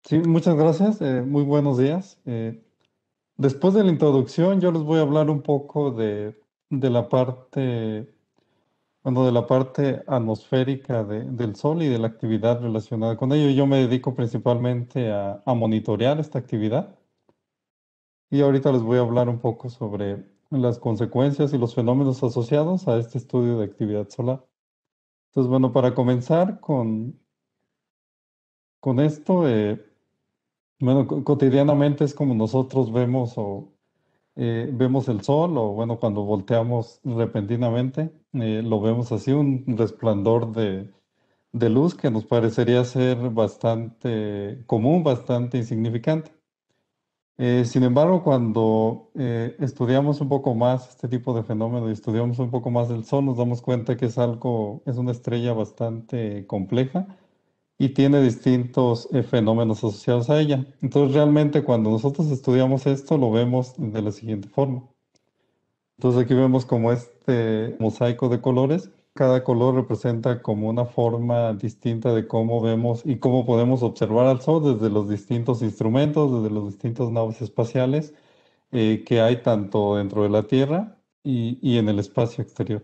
Sí, muchas gracias. Muy buenos días. Después de la introducción, yo les voy a hablar un poco de la parte, bueno, de la parte atmosférica del Sol y de la actividad relacionada con ello. Yo me dedico principalmente a monitorear esta actividad y ahorita les voy a hablar un poco sobre las consecuencias y los fenómenos asociados a este estudio de actividad solar. Entonces, bueno, para comenzar con esto, bueno, cotidianamente es como nosotros vemos o vemos el sol o bueno, cuando volteamos repentinamente, lo vemos así, un resplandor de luz que nos parecería ser bastante común, bastante insignificante. Sin embargo, cuando estudiamos un poco más este tipo de fenómeno y estudiamos un poco más el sol, nos damos cuenta que es algo, es una estrella bastante compleja y tiene distintos fenómenos asociados a ella. Entonces, realmente cuando nosotros estudiamos esto, lo vemos de la siguiente forma. Entonces aquí vemos como este mosaico de colores. Cada color representa como una forma distinta de cómo vemos y cómo podemos observar al Sol desde los distintos instrumentos, desde los distintos naves espaciales que hay tanto dentro de la Tierra y en el espacio exterior.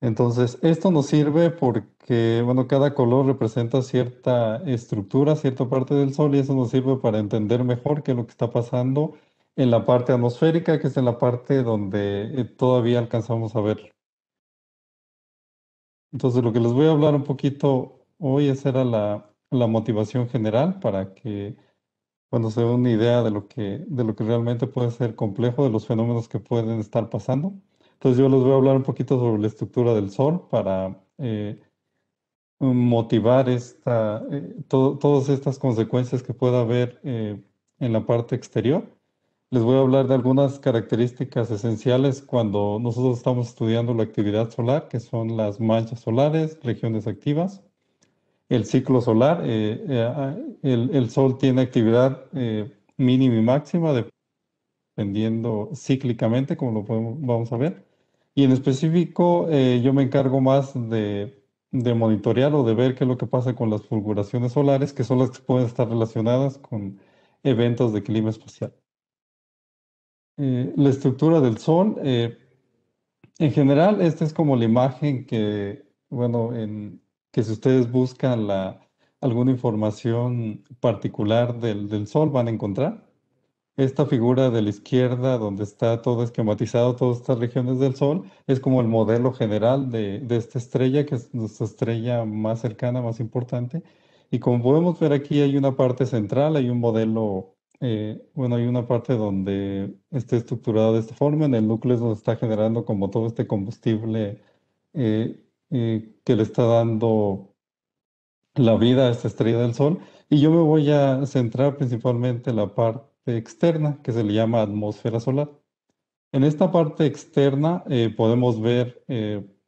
Entonces, esto nos sirve porque, bueno, cada color representa cierta estructura, cierta parte del Sol, y eso nos sirve para entender mejor qué es lo que está pasando en la parte atmosférica, que es en la parte donde todavía alcanzamos a ver. Entonces, lo que les voy a hablar un poquito hoy, esa era la motivación general para que, bueno, se den una idea de lo que realmente puede ser complejo, de los fenómenos que pueden estar pasando. Entonces, yo les voy a hablar un poquito sobre la estructura del Sol para motivar todas estas consecuencias que pueda haber en la parte exterior. Les voy a hablar de algunas características esenciales cuando nosotros estamos estudiando la actividad solar, que son las manchas solares, regiones activas, el ciclo solar. El Sol tiene actividad mínima y máxima dependiendo cíclicamente, como vamos a ver. Y en específico, yo me encargo más de monitorear o de ver qué es lo que pasa con las fulguraciones solares, que son las que pueden estar relacionadas con eventos de clima espacial. La estructura del Sol, en general, esta es como la imagen que, bueno, que si ustedes buscan alguna información particular del Sol van a encontrar. Esta figura de la izquierda, donde está todo esquematizado, todas estas regiones del Sol, es como el modelo general de esta estrella, que es nuestra estrella más cercana, más importante. Y como podemos ver aquí, hay una parte central, hay un modelo, bueno, hay una parte donde está estructurado de esta forma, en el núcleo es donde está generando como todo este combustible que le está dando la vida a esta estrella del Sol. Y yo me voy a centrar principalmente en la parte externa, que se le llama atmósfera solar. En esta parte externa podemos ver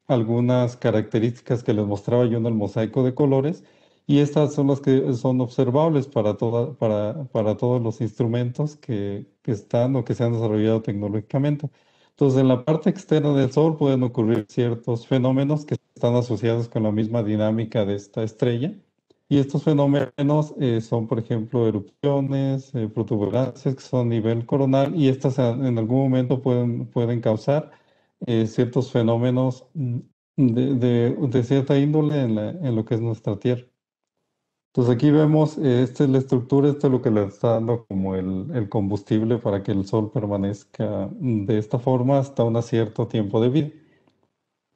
algunas características que les mostraba yo en el mosaico de colores, y estas son las que son observables para todos los instrumentos que están o que se han desarrollado tecnológicamente. Entonces, en la parte externa del Sol pueden ocurrir ciertos fenómenos que están asociados con la misma dinámica de esta estrella. Y estos fenómenos son, por ejemplo, erupciones, protuberancias que son a nivel coronal, y estas en algún momento pueden causar ciertos fenómenos de cierta índole en lo que es nuestra Tierra. Entonces aquí vemos, esta es la estructura, esto es lo que le está dando como el combustible para que el Sol permanezca de esta forma hasta un cierto tiempo de vida.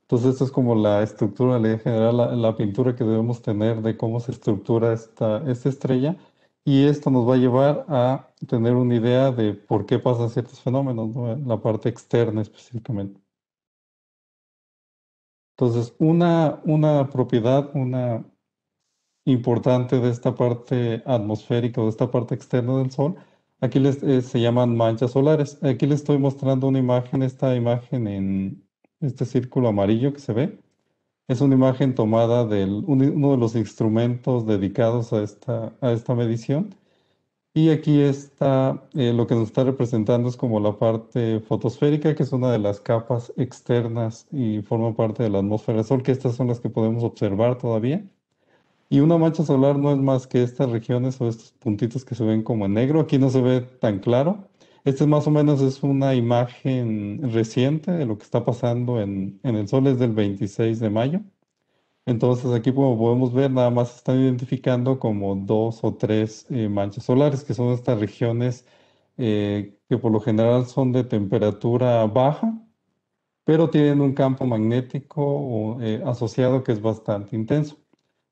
Entonces, esto es como la estructura, la idea general, la pintura que debemos tener de cómo se estructura esta estrella. Y esto nos va a llevar a tener una idea de por qué pasan ciertos fenómenos, ¿no? En la parte externa específicamente. Entonces, una propiedad, una importante de esta parte atmosférica o de esta parte externa del Sol, aquí se llaman manchas solares. Aquí les estoy mostrando una imagen, esta imagen en este círculo amarillo que se ve. Es una imagen tomada uno de los instrumentos dedicados a esta medición. Y aquí está, lo que nos está representando es como la parte fotosférica, que es una de las capas externas y forma parte de la atmósfera del Sol, que estas son las que podemos observar todavía. Y una mancha solar no es más que estas regiones o estos puntitos que se ven como en negro. Aquí no se ve tan claro. Este más o menos es una imagen reciente de lo que está pasando en el Sol, es del 26 de mayo. Entonces aquí como podemos ver, nada más se están identificando como dos o tres manchas solares, que son estas regiones que por lo general son de temperatura baja, pero tienen un campo magnético asociado que es bastante intenso.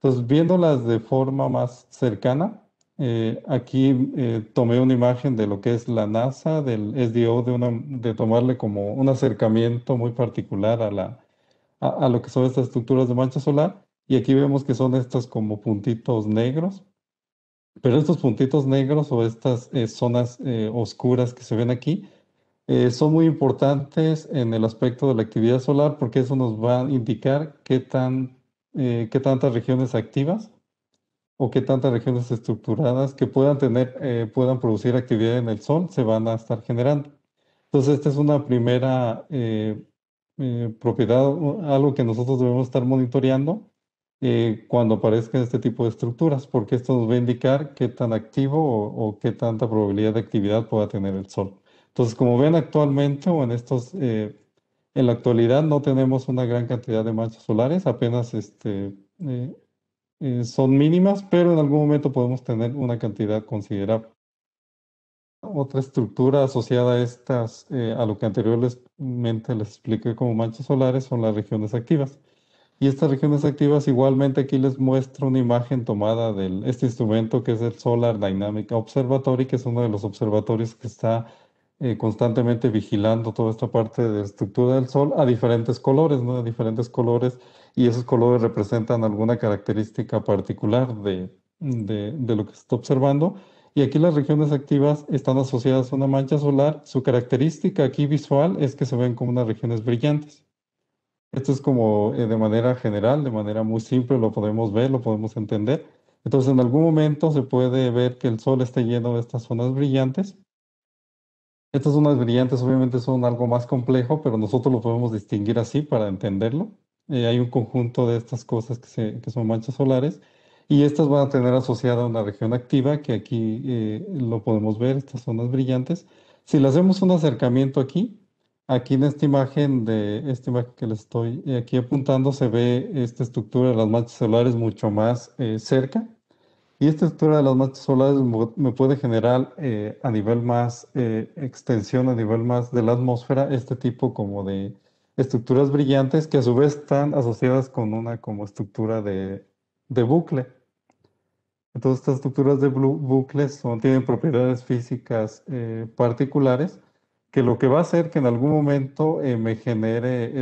Entonces, viéndolas de forma más cercana, aquí tomé una imagen de lo que es la NASA, del SDO, de tomarle como un acercamiento muy particular a lo que son estas estructuras de mancha solar. Y aquí vemos que son estas como puntitos negros, pero estos puntitos negros o estas zonas oscuras que se ven aquí son muy importantes en el aspecto de la actividad solar porque eso nos va a indicar qué tantas regiones activas o qué tantas regiones estructuradas que puedan tener, puedan producir actividad en el Sol se van a estar generando. Entonces, esta es una primera propiedad, algo que nosotros debemos estar monitoreando cuando aparezcan este tipo de estructuras, porque esto nos va a indicar qué tan activo o qué tanta probabilidad de actividad pueda tener el Sol. Entonces, como ven actualmente o en la actualidad no tenemos una gran cantidad de manchas solares, apenas son mínimas, pero en algún momento podemos tener una cantidad considerable. Otra estructura asociada a estas, a lo que anteriormente les expliqué como manchas solares, son las regiones activas. Y estas regiones activas, igualmente aquí les muestro una imagen tomada de este instrumento que es el Solar Dynamic Observatory, que es uno de los observatorios que está constantemente vigilando toda esta parte de la estructura del Sol a diferentes colores, ¿no? A diferentes colores, y esos colores representan alguna característica particular de lo que se está observando. Y aquí las regiones activas están asociadas a una mancha solar. Su característica aquí visual es que se ven como unas regiones brillantes. Esto es como de manera general, de manera muy simple, lo podemos ver, lo podemos entender. Entonces, en algún momento se puede ver que el Sol está lleno de estas zonas brillantes. Estas zonas brillantes obviamente son algo más complejo, pero nosotros lo podemos distinguir así para entenderlo. Hay un conjunto de estas cosas que son manchas solares y estas van a tener asociada una región activa que aquí lo podemos ver, estas zonas brillantes. Si le hacemos un acercamiento aquí en esta imagen que le estoy aquí apuntando, se ve esta estructura de las manchas solares mucho más cerca. Y esta estructura de las manchas solares me puede generar a nivel más extensión, a nivel más de la atmósfera, este tipo como de estructuras brillantes que a su vez están asociadas con una como estructura de bucle. Entonces estas estructuras de bucles tienen propiedades físicas particulares que lo que va a hacer que en algún momento me genere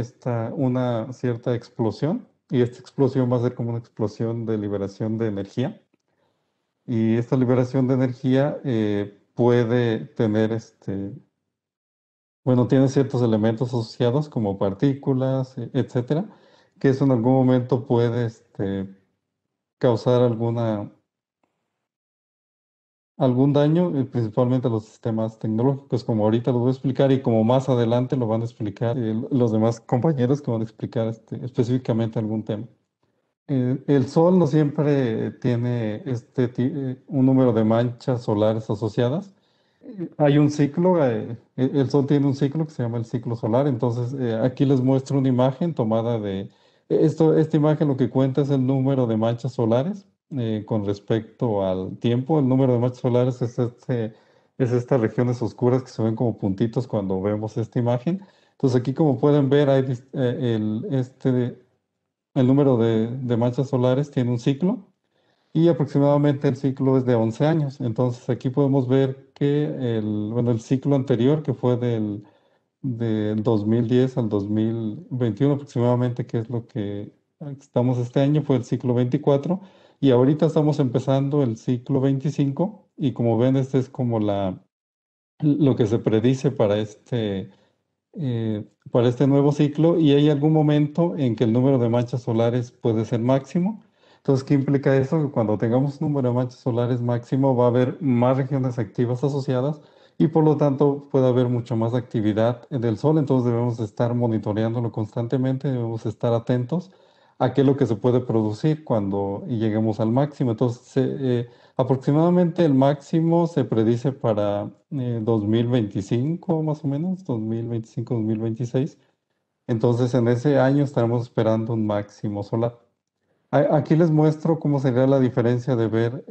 una cierta explosión y esta explosión va a ser como una explosión de liberación de energía. Y esta liberación de energía puede tener, bueno, tiene ciertos elementos asociados como partículas, etcétera, que eso en algún momento puede causar algún daño, principalmente a los sistemas tecnológicos, como ahorita lo voy a explicar y como más adelante lo van a explicar los demás compañeros que van a explicar específicamente algún tema. El Sol no siempre tiene un número de manchas solares asociadas. Hay un ciclo, el Sol tiene un ciclo que se llama el ciclo solar. Entonces, aquí les muestro una imagen tomada esta imagen lo que cuenta es el número de manchas solares con respecto al tiempo. El número de manchas solares es estas regiones oscuras que se ven como puntitos cuando vemos esta imagen. Entonces, aquí como pueden ver, el número de manchas solares tiene un ciclo y aproximadamente el ciclo es de 11 años. Entonces aquí podemos ver que bueno, el ciclo anterior, que fue del 2010 al 2021 aproximadamente, que es lo que estamos este año, fue el ciclo 24. Y ahorita estamos empezando el ciclo 25 y como ven, este es como lo que se predice para este nuevo ciclo y hay algún momento en que el número de manchas solares puede ser máximo. Entonces, ¿qué implica eso? Que cuando tengamos un número de manchas solares máximo, va a haber más regiones activas asociadas y por lo tanto puede haber mucha más actividad del Sol. Entonces debemos estar monitoreándolo constantemente, debemos estar atentos a qué es lo que se puede producir cuando lleguemos al máximo. Entonces, aproximadamente el máximo se predice para 2025, más o menos, 2025-2026. Entonces, en ese año estaremos esperando un máximo solar. Aquí les muestro cómo sería la diferencia de ver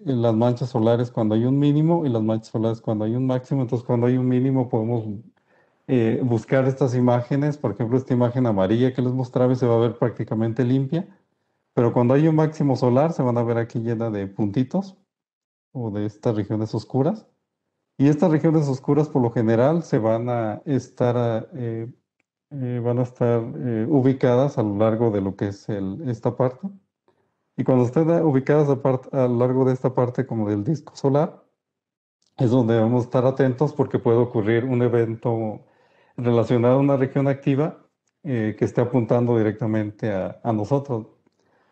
las manchas solares cuando hay un mínimo y las manchas solares cuando hay un máximo. Entonces, cuando hay un mínimo podemos buscar estas imágenes. Por ejemplo, esta imagen amarilla que les mostraba y se va a ver prácticamente limpia. Pero cuando hay un máximo solar se van a ver aquí llena de puntitos o de estas regiones oscuras. Y estas regiones oscuras por lo general se van a estar ubicadas a lo largo de lo que es esta parte. Y cuando estén ubicadas a lo largo de esta parte como del disco solar, es donde debemos estar atentos porque puede ocurrir un evento relacionado a una región activa que esté apuntando directamente a nosotros.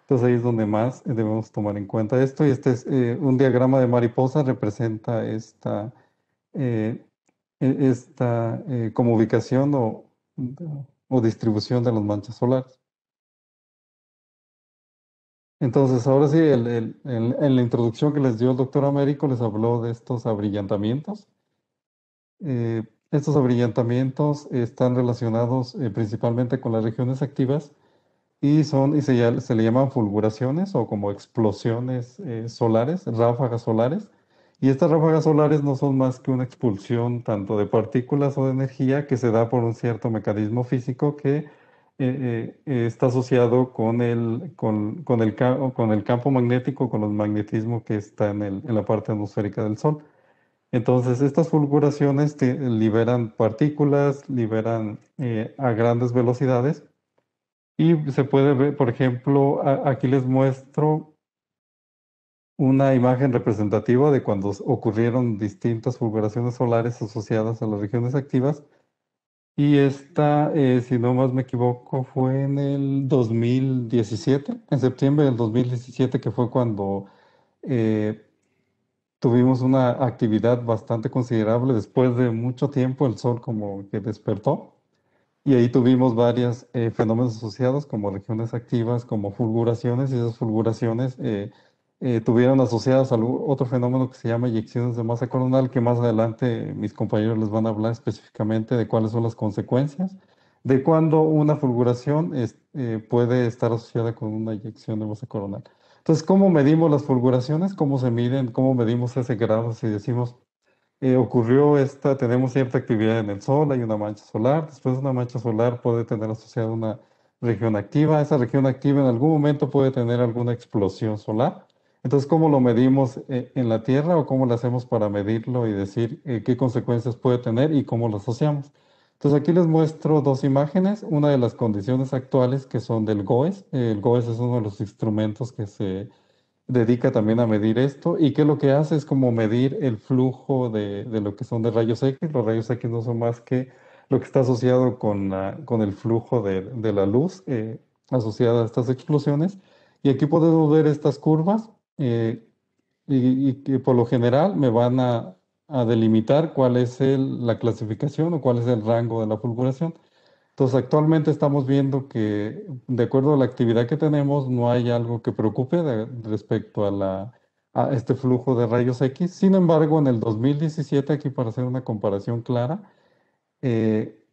Entonces ahí es donde más debemos tomar en cuenta esto. Y este es un diagrama de mariposa, representa eh, esta como ubicación o distribución de las manchas solares. Entonces, ahora sí, en la introducción que les dio el doctor Américo, les habló de estos abrillantamientos. Estos abrillantamientos están relacionados principalmente con las regiones activas y se le llaman fulguraciones o como explosiones solares, ráfagas solares. Y estas ráfagas solares no son más que una expulsión tanto de partículas o de energía que se da por un cierto mecanismo físico que está asociado con el campo magnético, con el magnetismo que está en la parte atmosférica del Sol. Entonces, estas fulguraciones liberan partículas, liberan a grandes velocidades y se puede ver, por ejemplo, aquí les muestro una imagen representativa de cuando ocurrieron distintas fulguraciones solares asociadas a las regiones activas. Y esta, si no más me equivoco, fue en el 2017, en septiembre del 2017, que fue cuando eh, tuvimos una actividad bastante considerable. Después de mucho tiempo, el sol como que despertó. Y ahí tuvimos varios fenómenos asociados como regiones activas, como fulguraciones, y esas fulguraciones tuvieron asociadas a otro fenómeno que se llama eyecciones de masa coronal, que más adelante mis compañeros les van a hablar específicamente de cuáles son las consecuencias de cuando una fulguración puede estar asociada con una eyección de masa coronal. Entonces, ¿cómo medimos las fulguraciones? ¿Cómo se miden? ¿Cómo medimos ese grado? Si decimos ocurrió tenemos cierta actividad en el Sol, hay una mancha solar, después una mancha solar puede tener asociada una región activa, esa región activa en algún momento puede tener alguna explosión solar. Entonces, ¿cómo lo medimos en la Tierra o cómo lo hacemos para medirlo y decir qué consecuencias puede tener y cómo lo asociamos? Entonces, aquí les muestro dos imágenes, una de las condiciones actuales que son del GOES. El GOES es uno de los instrumentos que se dedica también a medir esto y que lo que hace es como medir el flujo de lo que son de rayos X. Los rayos X no son más que lo que está asociado con el flujo de la luz asociada a estas explosiones. Y aquí podemos ver estas curvas eh, y que por lo general me van a delimitar cuál es la clasificación o cuál es el rango de la fulguración. Entonces, actualmente estamos viendo que, de acuerdo a la actividad que tenemos, no hay algo que preocupe respecto a este flujo de rayos X. Sin embargo, en el 2017, aquí para hacer una comparación clara,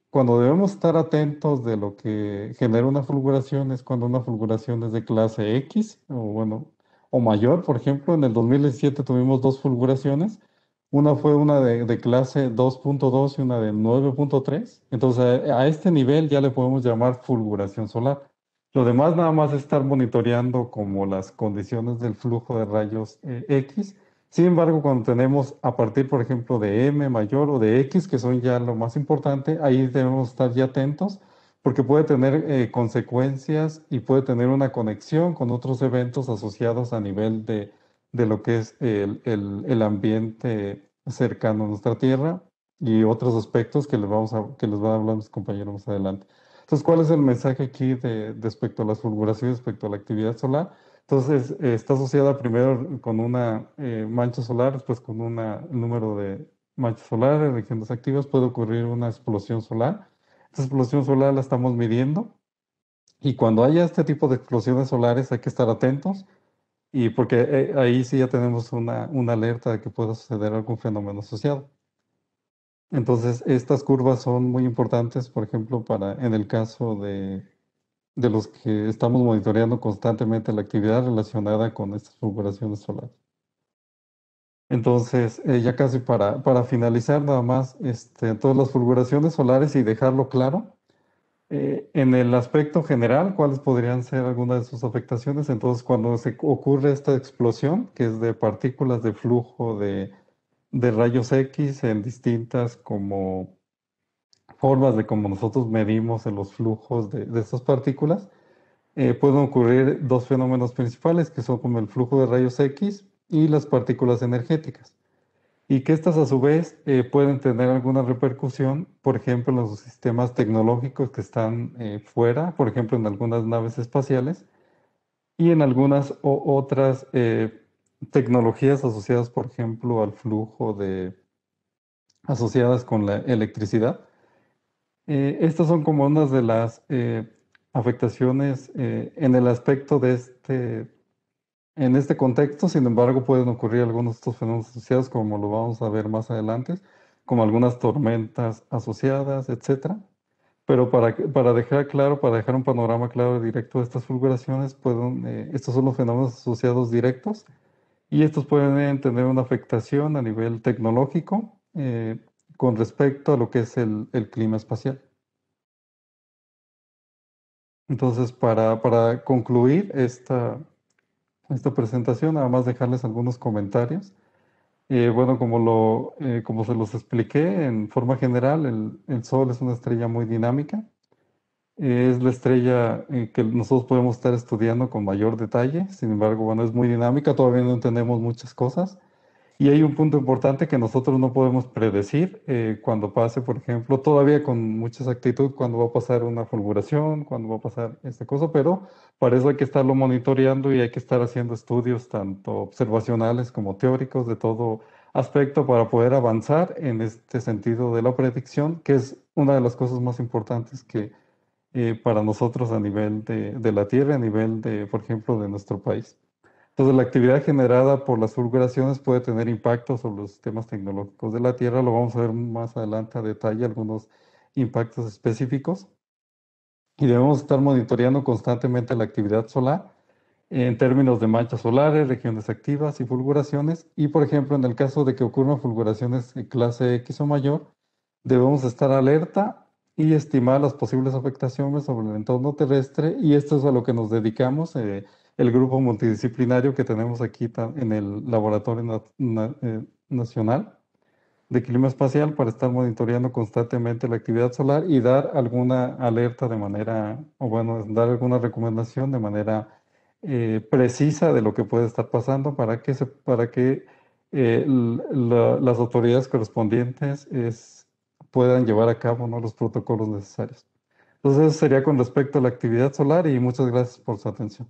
cuando debemos estar atentos de lo que genera una fulguración es cuando una fulguración es de clase X o bueno, o mayor. Por ejemplo, en el 2017 tuvimos dos fulguraciones. Una de clase 2.2 y una de 9.3. Entonces, a este nivel ya le podemos llamar fulguración solar. Lo demás nada más es estar monitoreando como las condiciones del flujo de rayos X. Sin embargo, cuando tenemos a partir, por ejemplo, de M mayor o de X, que son ya lo más importante, ahí debemos estar ya atentos porque puede tener consecuencias y puede tener una conexión con otros eventos asociados a nivel de lo que es el ambiente cercano a nuestra Tierra y otros aspectos que les van a hablar mis compañeros más adelante. Entonces, ¿cuál es el mensaje aquí respecto a las fulguraciones, respecto a la actividad solar? Entonces, está asociada primero con una mancha solar, después con un número de manchas solares, regiones activas, puede ocurrir una explosión solar. Esta explosión solar la estamos midiendo y cuando haya este tipo de explosiones solares hay que estar atentos y porque ahí sí ya tenemos una alerta de que pueda suceder algún fenómeno asociado. Entonces, estas curvas son muy importantes, por ejemplo, en el caso de los que estamos monitoreando constantemente la actividad relacionada con estas fulguraciones solares. Entonces, ya casi para finalizar, nada más, todas las fulguraciones solares y dejarlo claro, en el aspecto general, ¿cuáles podrían ser algunas de sus afectaciones? Entonces, cuando se ocurre esta explosión, que es de partículas de flujo de rayos X en distintas como formas de cómo nosotros medimos en los flujos de estas partículas, pueden ocurrir dos fenómenos principales, que son como el flujo de rayos X y las partículas energéticas. Y que estas a su vez pueden tener alguna repercusión, por ejemplo, en los sistemas tecnológicos que están fuera, por ejemplo, en algunas naves espaciales y en algunas otras tecnologías asociadas, por ejemplo, al flujo asociadas con la electricidad. Estas son como unas de las afectaciones en el aspecto en este contexto. Sin embargo, pueden ocurrir algunos de estos fenómenos asociados, como lo vamos a ver más adelante, como algunas tormentas asociadas, etcétera. Pero para dejar claro, para dejar un panorama claro y directo de estas fulguraciones, estos son los fenómenos asociados directos y estos pueden tener una afectación a nivel tecnológico con respecto a lo que es el clima espacial. Entonces, para concluir esta presentación, nada más dejarles algunos comentarios. Bueno, como se los expliqué, en forma general, el Sol es una estrella muy dinámica. Es la estrella que nosotros podemos estar estudiando con mayor detalle. Sin embargo, bueno, es muy dinámica, todavía no entendemos muchas cosas. Y hay un punto importante que nosotros no podemos predecir cuando pase, por ejemplo, todavía con mucha exactitud, cuando va a pasar una fulguración, cuando va a pasar esta cosa, pero para eso hay que estarlo monitoreando y hay que estar haciendo estudios tanto observacionales como teóricos de todo aspecto para poder avanzar en este sentido de la predicción, que es una de las cosas más importantes que para nosotros a nivel de la Tierra, a nivel de, por ejemplo, de nuestro país. Entonces, la actividad generada por las fulguraciones puede tener impacto sobre los sistemas tecnológicos de la Tierra. Lo vamos a ver más adelante a detalle, algunos impactos específicos. Y debemos estar monitoreando constantemente la actividad solar en términos de manchas solares, regiones activas y fulguraciones. Y, por ejemplo, en el caso de que ocurran fulguraciones en clase X o mayor, debemos estar alerta y estimar las posibles afectaciones sobre el entorno terrestre. Y esto es a lo que nos dedicamos, el grupo multidisciplinario que tenemos aquí en el Laboratorio Nacional de Clima Espacial para estar monitoreando constantemente la actividad solar y dar alguna alerta de manera, o bueno, dar alguna recomendación de manera precisa de lo que puede estar pasando para que las autoridades correspondientes puedan llevar a cabo, ¿no?, los protocolos necesarios. Entonces, eso sería con respecto a la actividad solar y muchas gracias por su atención.